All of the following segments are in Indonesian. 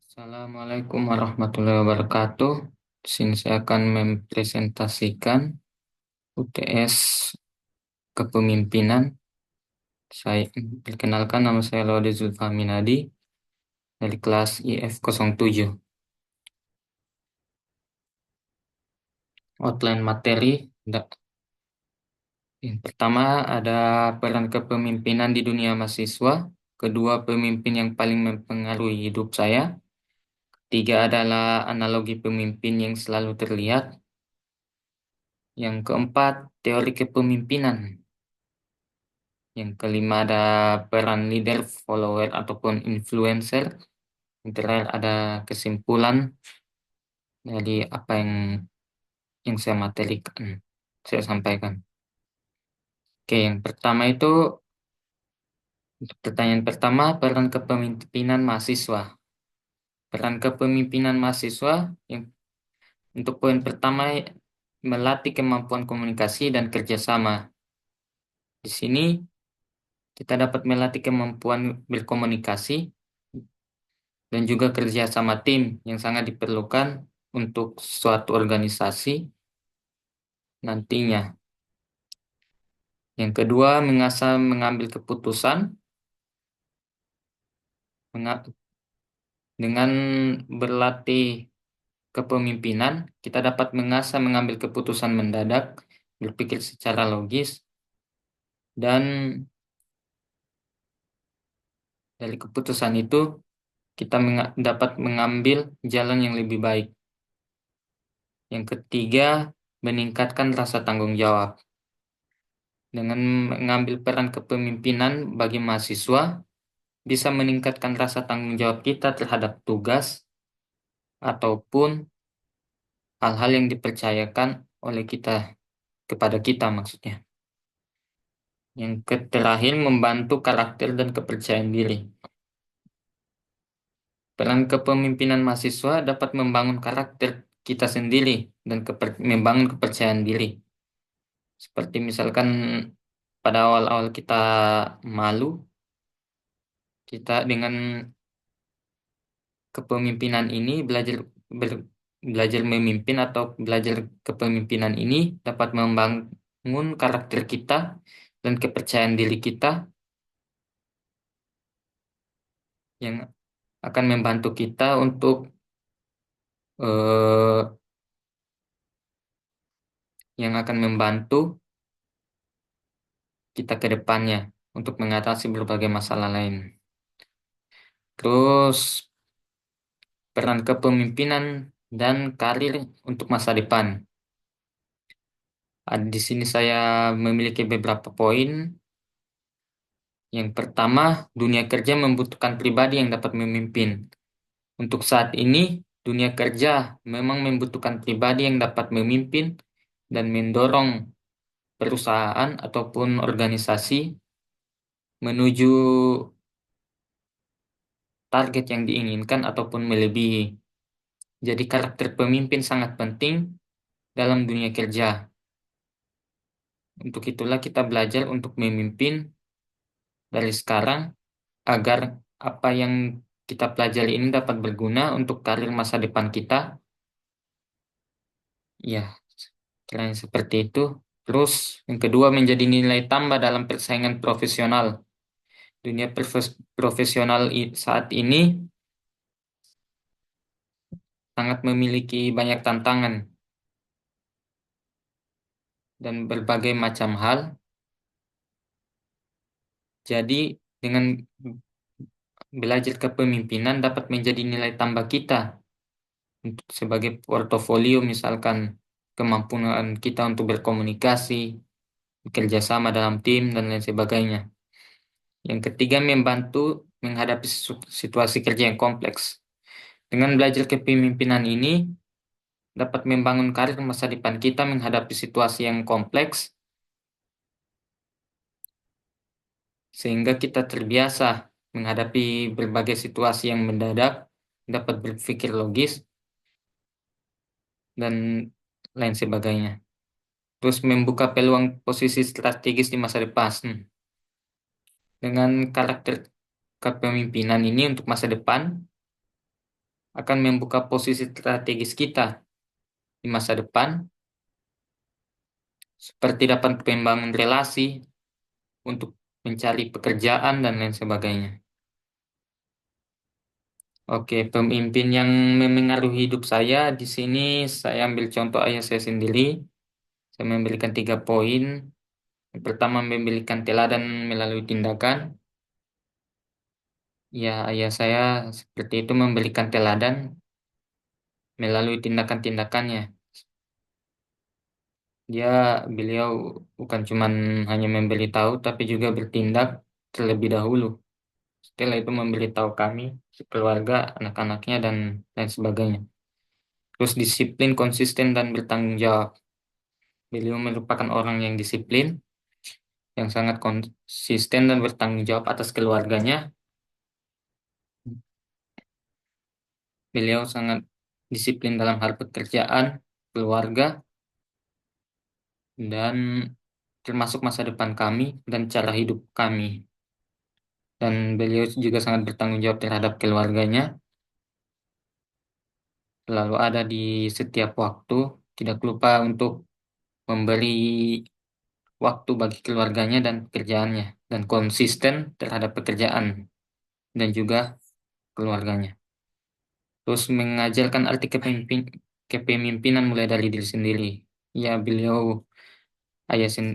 Assalamualaikum warahmatullahi wabarakatuh. Di sini saya akan mempresentasikan UTS Kepemimpinan. Saya perkenalkan, nama saya Laude Zulfaminadi dari kelas IF07. Outline materi. Yang pertama ada peran kepemimpinan di dunia mahasiswa. Kedua, pemimpin yang paling mempengaruhi hidup saya. Tiga adalah analogi pemimpin yang selalu terlihat. Yang keempat, teori kepemimpinan. Yang kelima ada peran leader, follower, ataupun influencer. Yang terakhir ada kesimpulan dari apa yang saya materikan, saya sampaikan. Oke, yang pertama itu, pertanyaan pertama, peran kepemimpinan mahasiswa. Peran kepemimpinan mahasiswa, yang untuk poin pertama, melatih kemampuan komunikasi dan kerjasama. Di sini kita dapat melatih kemampuan berkomunikasi dan juga kerja sama tim yang sangat diperlukan untuk suatu organisasi nantinya. Yang kedua, mengasah mengambil keputusan. Dengan berlatih kepemimpinan, kita dapat mengasah mengambil keputusan mendadak, berpikir secara logis, dan dari keputusan itu kita dapat mengambil jalan yang lebih baik. Yang ketiga, meningkatkan rasa tanggung jawab. Dengan mengambil peran kepemimpinan bagi mahasiswa, bisa meningkatkan rasa tanggung jawab kita terhadap tugas ataupun hal-hal yang dipercayakan oleh kita kepada kita maksudnya. Yang terakhir, membantu karakter dan kepercayaan diri. Peran kepemimpinan mahasiswa dapat membangun karakter kita sendiri dan membangun kepercayaan diri. Seperti misalkan pada awal-awal kita malu, kita dengan kepemimpinan ini belajar memimpin atau belajar kepemimpinan ini dapat membangun karakter kita dan kepercayaan diri kita yang akan membantu kita untuk eh, yang akan membantu kita ke depannya untuk mengatasi berbagai masalah lain. Terus peran kepemimpinan dan karir untuk masa depan. Di sini saya memiliki beberapa poin. Yang pertama, dunia kerja membutuhkan pribadi yang dapat memimpin. Untuk saat ini, dunia kerja memang membutuhkan pribadi yang dapat memimpin dan mendorong perusahaan ataupun organisasi menuju target yang diinginkan ataupun melebihi. Jadi karakter pemimpin sangat penting dalam dunia kerja. Untuk itulah kita belajar untuk memimpin dari sekarang agar apa yang kita pelajari ini dapat berguna untuk karir masa depan kita. Ya, selain seperti itu. Terus yang kedua, menjadi nilai tambah dalam persaingan profesional. Dunia profesional saat ini sangat memiliki banyak tantangan dan berbagai macam hal. Jadi dengan belajar kepemimpinan dapat menjadi nilai tambah kita untuk sebagai portofolio, misalkan kemampuan kita untuk berkomunikasi, bekerja sama dalam tim, dan lain sebagainya. Yang ketiga, membantu menghadapi situasi kerja yang kompleks. Dengan belajar kepemimpinan ini, dapat membangun karir masa depan kita menghadapi situasi yang kompleks, sehingga kita terbiasa menghadapi berbagai situasi yang mendadak, dapat berpikir logis, dan lain sebagainya. Terus membuka peluang posisi strategis di masa depan. Dengan karakter kepemimpinan ini untuk masa depan, akan membuka posisi strategis kita di masa depan, seperti dapat membangun relasi untuk mencari pekerjaan dan lain sebagainya. Oke, pemimpin yang memengaruhi hidup saya di sini saya ambil contoh ayah saya sendiri. Saya memberikan 3 poin. Yang pertama, memberikan teladan melalui tindakan. Ya, ayah saya seperti itu memberikan teladan melalui tindakan-tindakannya. Beliau bukan cuma hanya memberitahu, tapi juga bertindak terlebih dahulu. Setelah itu memberitahu kami, keluarga, anak-anaknya, dan lain sebagainya. Terus disiplin, konsisten, dan bertanggung jawab. Beliau merupakan orang yang disiplin, yang sangat konsisten dan bertanggung jawab atas keluarganya. Beliau sangat disiplin dalam hal pekerjaan, keluarga, dan termasuk masa depan kami dan cara hidup kami. Dan beliau juga sangat bertanggung jawab terhadap keluarganya, selalu ada di setiap waktu, tidak lupa untuk memberi waktu bagi keluarganya dan pekerjaannya, dan konsisten terhadap pekerjaan dan juga keluarganya. Terus mengajarkan arti kepemimpinan mulai dari diri sendiri. Ya,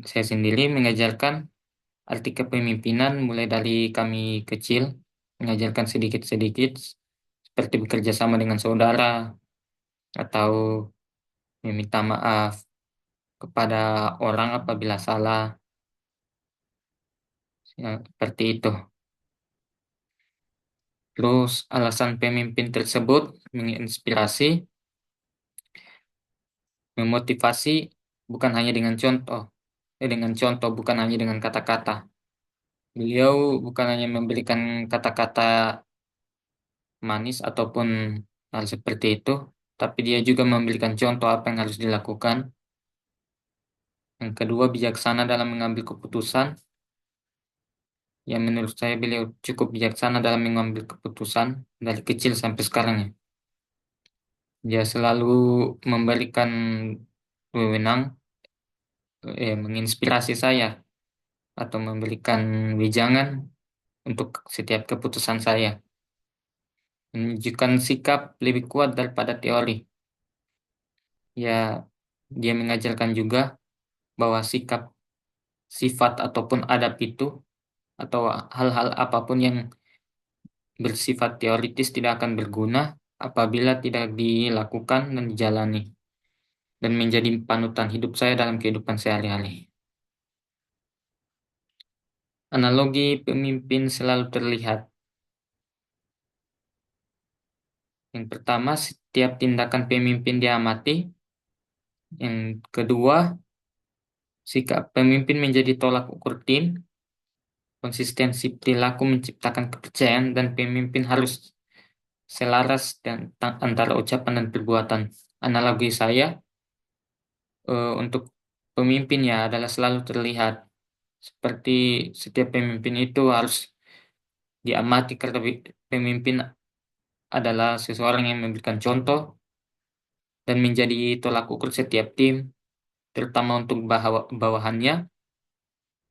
saya sendiri mengajarkan arti kepemimpinan mulai dari kami kecil, mengajarkan sedikit-sedikit seperti bekerja sama dengan saudara atau meminta maaf kepada orang apabila salah, ya, seperti itu. Terus alasan pemimpin tersebut menginspirasi, memotivasi bukan hanya dengan contoh bukan hanya dengan kata-kata. Beliau bukan hanya memberikan kata-kata manis ataupun hal seperti itu, tapi dia juga memberikan contoh apa yang harus dilakukan. Yang kedua, bijaksana dalam mengambil keputusan. Yang menurut saya beliau cukup bijaksana dalam mengambil keputusan dari kecil sampai sekarang ya. Dia selalu memberikan wewenang, menginspirasi saya atau memberikan wejangan untuk setiap keputusan saya. Menunjukkan sikap lebih kuat daripada teori. Ya, dia mengajarkan juga bahwa sikap, sifat ataupun adab itu atau hal-hal apapun yang bersifat teoritis tidak akan berguna apabila tidak dilakukan dan dijalani dan menjadi panutan hidup saya dalam kehidupan sehari-hari. Analogi pemimpin selalu terlihat. Yang pertama, setiap tindakan pemimpin diamati. Yang kedua, sikap pemimpin menjadi tolak ukur tim. Konsistensi perilaku menciptakan kepercayaan dan pemimpin harus selaras dan antara ucapan dan perbuatan. Analogi saya untuk pemimpin ya adalah selalu terlihat seperti setiap pemimpin itu harus diamati karena pemimpin adalah seseorang yang memberikan contoh dan menjadi tolak ukur setiap tim, terutama untuk bawahannya,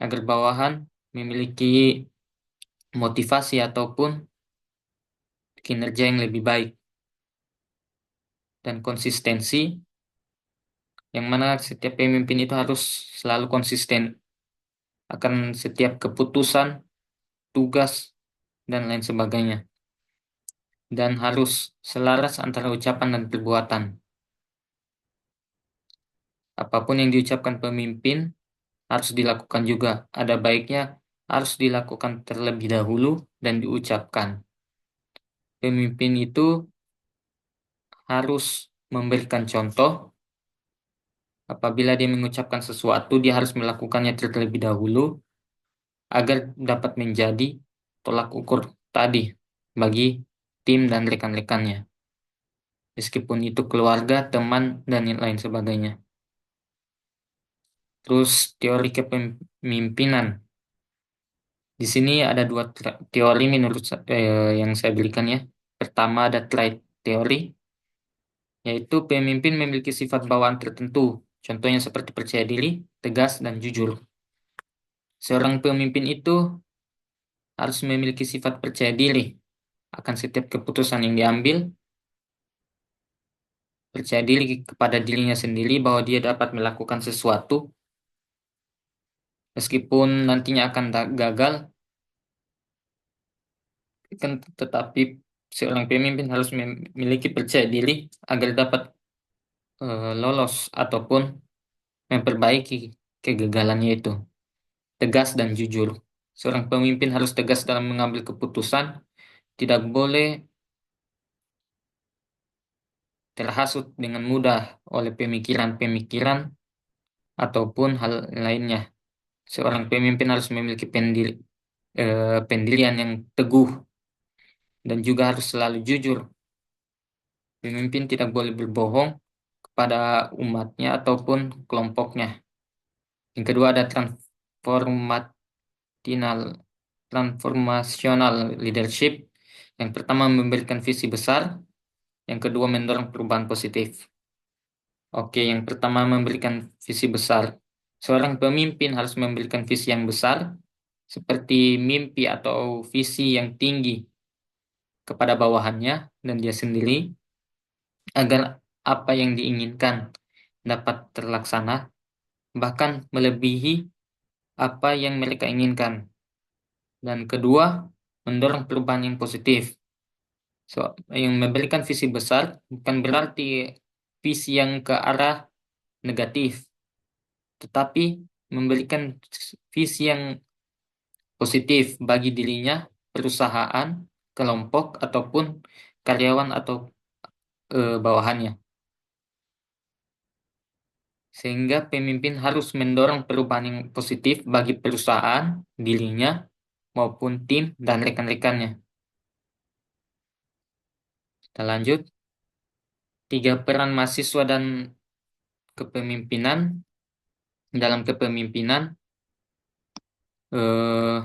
agar bawahan memiliki motivasi ataupun kinerja yang lebih baik. Dan konsistensi, yang mana setiap pemimpin itu harus selalu konsisten akan setiap keputusan, tugas, dan lain sebagainya. Dan harus selaras antara ucapan dan perbuatan. Apapun yang diucapkan pemimpin harus dilakukan juga. Ada baiknya harus dilakukan terlebih dahulu dan diucapkan. Pemimpin itu harus memberikan contoh. Apabila dia mengucapkan sesuatu, dia harus melakukannya terlebih dahulu agar dapat menjadi tolak ukur tadi bagi tim dan rekan-rekannya. Meskipun itu keluarga, teman, dan yang lain sebagainya. Terus teori kepemimpinan. Di sini ada 2 teori menurut yang saya berikan ya. Pertama ada trait teori, yaitu pemimpin memiliki sifat bawaan tertentu, contohnya seperti percaya diri, tegas, dan jujur. Seorang pemimpin itu harus memiliki sifat percaya diri akan setiap keputusan yang diambil, percaya diri kepada dirinya sendiri bahwa dia dapat melakukan sesuatu, meskipun nantinya akan gagal, kan tetapi seorang pemimpin harus memiliki percaya diri agar dapat lolos ataupun memperbaiki kegagalannya itu. Tegas dan jujur. Seorang pemimpin harus tegas dalam mengambil keputusan, tidak boleh terhasut dengan mudah oleh pemikiran-pemikiran ataupun hal lainnya. Seorang pemimpin harus memiliki pendirian yang teguh dan juga harus selalu jujur. Pemimpin tidak boleh berbohong kepada umatnya ataupun kelompoknya. Yang kedua ada transformational leadership. Yang pertama memberikan visi besar, yang kedua mendorong perubahan positif. Oke, yang pertama memberikan visi besar. Seorang pemimpin harus memberikan visi yang besar, seperti mimpi atau visi yang tinggi kepada bawahannya dan dia sendiri, agar apa yang diinginkan dapat terlaksana, bahkan melebihi apa yang mereka inginkan. Dan kedua, mendorong perubahan yang positif. So, yang memberikan visi besar bukan berarti visi yang ke arah negatif, tetapi memberikan visi yang positif bagi dirinya, perusahaan, kelompok, ataupun karyawan atau bawahannya. Sehingga pemimpin harus mendorong perubahan yang positif bagi perusahaan, dirinya, maupun tim dan rekan-rekannya. Kita lanjut. 3 peran mahasiswa dan kepemimpinan. Dalam kepemimpinan, eh,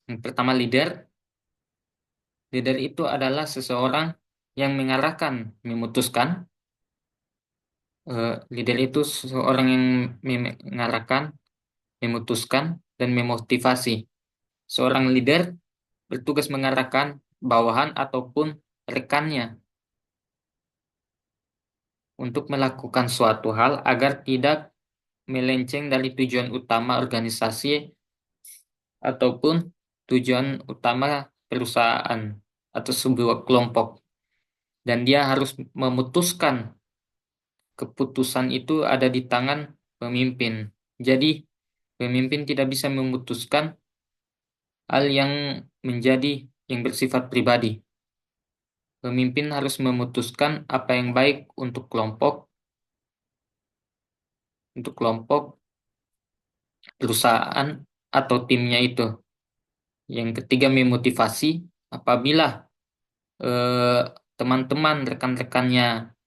yang pertama leader. Leader itu adalah seseorang yang mengarahkan, memutuskan. Leader itu seseorang yang mengarahkan, memutuskan, dan memotivasi. Seorang leader bertugas mengarahkan bawahan ataupun rekannya untuk melakukan suatu hal agar tidak melenceng dari tujuan utama organisasi ataupun tujuan utama perusahaan atau sebuah kelompok. Dan dia harus memutuskan keputusan itu ada di tangan pemimpin. Jadi, pemimpin tidak bisa memutuskan hal yang yang bersifat pribadi. Pemimpin harus memutuskan apa yang baik untuk kelompok, perusahaan, atau timnya itu. Yang ketiga, memotivasi apabila eh, teman-teman, rekan-rekannya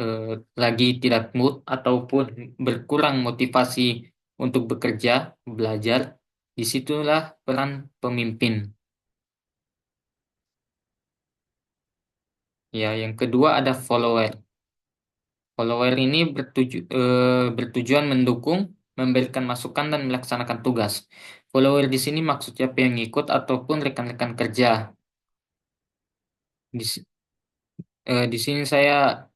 eh, lagi tidak mood ataupun berkurang motivasi untuk bekerja, belajar, disitulah peran pemimpin. Ya, yang kedua ada follower. Follower ini bertujuan mendukung, memberikan masukan, dan melaksanakan tugas. Follower di sini maksudnya pengikut ataupun rekan-rekan kerja. Di, si- di sini saya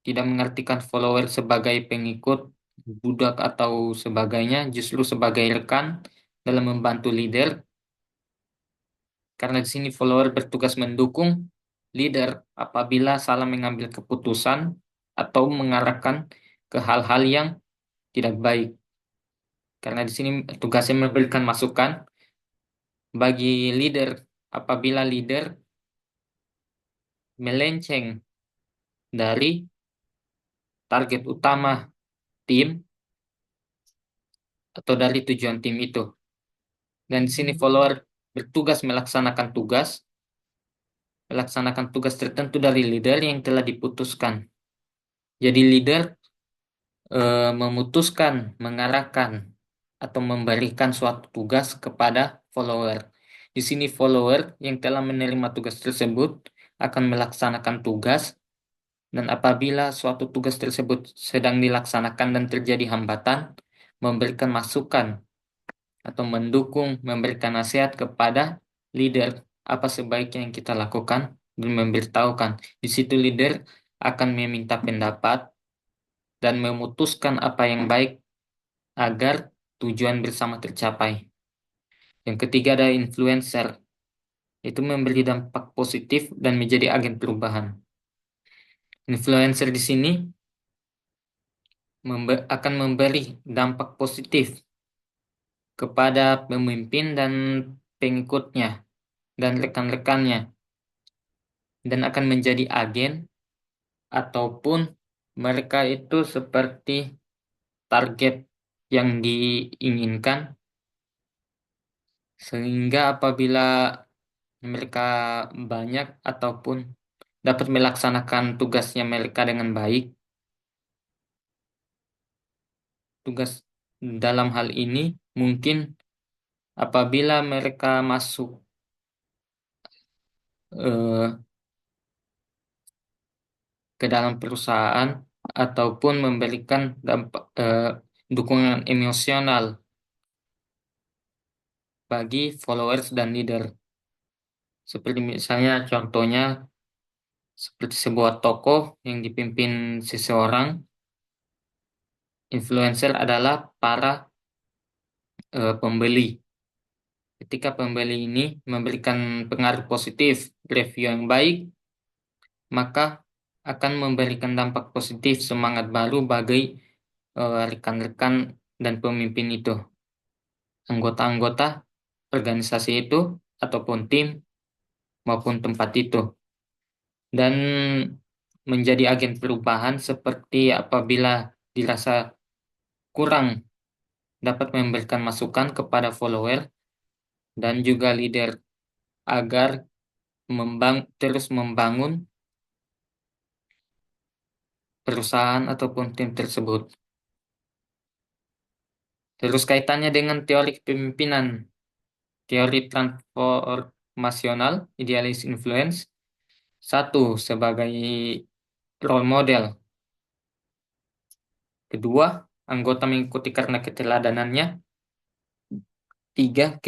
tidak mengartikan follower sebagai pengikut, budak, atau sebagainya, justru sebagai rekan dalam membantu leader, karena di sini follower bertugas mendukung leader apabila salah mengambil keputusan atau mengarahkan ke hal-hal yang tidak baik. Karena di sini tugasnya memberikan masukan bagi leader apabila leader melenceng dari target utama tim atau dari tujuan tim itu. Dan di sini follower bertugas melaksanakan tugas tertentu dari leader yang telah diputuskan. Jadi leader memutuskan, mengarahkan, atau memberikan suatu tugas kepada follower. Di sini follower yang telah menerima tugas tersebut akan melaksanakan tugas, dan apabila suatu tugas tersebut sedang dilaksanakan dan terjadi hambatan, memberikan masukan atau mendukung, memberikan nasihat kepada leader apa sebaiknya yang kita lakukan dan memberitahukan. Di situ leader akan meminta pendapat dan memutuskan apa yang baik agar tujuan bersama tercapai. Yang ketiga ada influencer, itu memberi dampak positif dan menjadi agen perubahan. Influencer di sini akan memberi dampak positif kepada pemimpin dan pengikutnya dan rekan-rekannya, dan akan menjadi agen ataupun mereka itu seperti target yang diinginkan, sehingga apabila mereka banyak ataupun dapat melaksanakan tugasnya mereka dengan baik, tugas dalam hal ini mungkin apabila mereka masuk eh, ke dalam perusahaan ataupun memberikan dampak dukungan emosional bagi followers dan leader. Seperti misalnya contohnya seperti sebuah toko yang dipimpin seseorang, influencer adalah para pembeli. Ketika pembeli ini memberikan pengaruh positif, review yang baik, maka akan memberikan dampak positif semangat baru bagi rekan-rekan dan pemimpin itu, anggota-anggota organisasi itu ataupun tim maupun tempat itu, dan menjadi agen perubahan seperti apabila dirasa kurang dapat memberikan masukan kepada follower dan juga leader agar terus membangun perusahaan ataupun tim tersebut. Terus kaitannya dengan teori kepemimpinan, teori transformasional, idealis influence. Satu, sebagai role model. Kedua, anggota mengikuti karena keteladanannya. Tiga,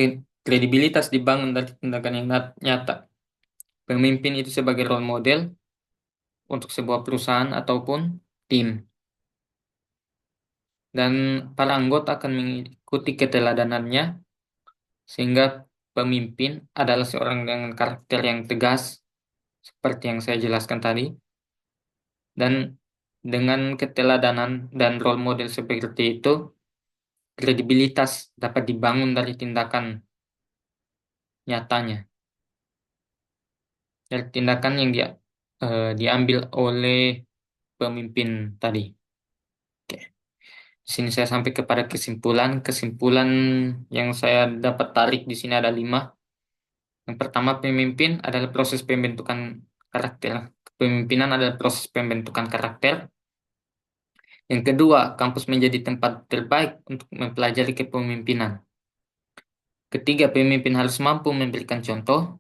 kredibilitas dibangun dari tindakan yang nyata. Pemimpin itu sebagai role model untuk sebuah perusahaan ataupun tim. Dan para anggota akan mengikuti keteladanannya, sehingga pemimpin adalah seorang dengan karakter yang tegas, seperti yang saya jelaskan tadi. Dan dengan keteladanan dan role model seperti itu, kredibilitas dapat dibangun dari tindakan nyatanya, dari tindakan yang diambil oleh pemimpin tadi. Oke. Di sini saya sampai kepada kesimpulan. Kesimpulan yang saya dapat tarik di sini ada 5. Yang pertama, pemimpin adalah proses pembentukan karakter. Kepemimpinan adalah proses pembentukan karakter. Yang kedua, kampus menjadi tempat terbaik untuk mempelajari kepemimpinan. Ketiga, pemimpin harus mampu memberikan contoh.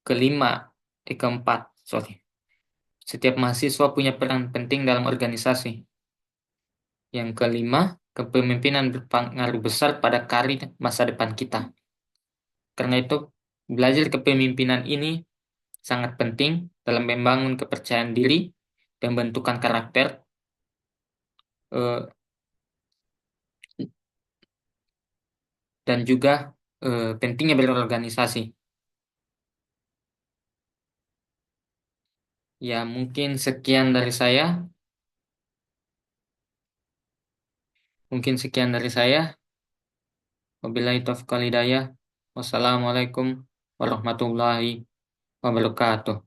Keempat, sorry. Setiap mahasiswa punya peran penting dalam organisasi. Yang kelima, kepemimpinan berpengaruh besar pada karir masa depan kita. Karena itu, belajar kepemimpinan ini sangat penting dalam membangun kepercayaan diri dan bentukan karakter, eh, dan juga pentingnya berorganisasi. Ya, mungkin sekian dari saya. Mungkin sekian dari saya. Wabillahi taufiq wal hidayah. Wassalamualaikum warahmatullahi wabarakatuh.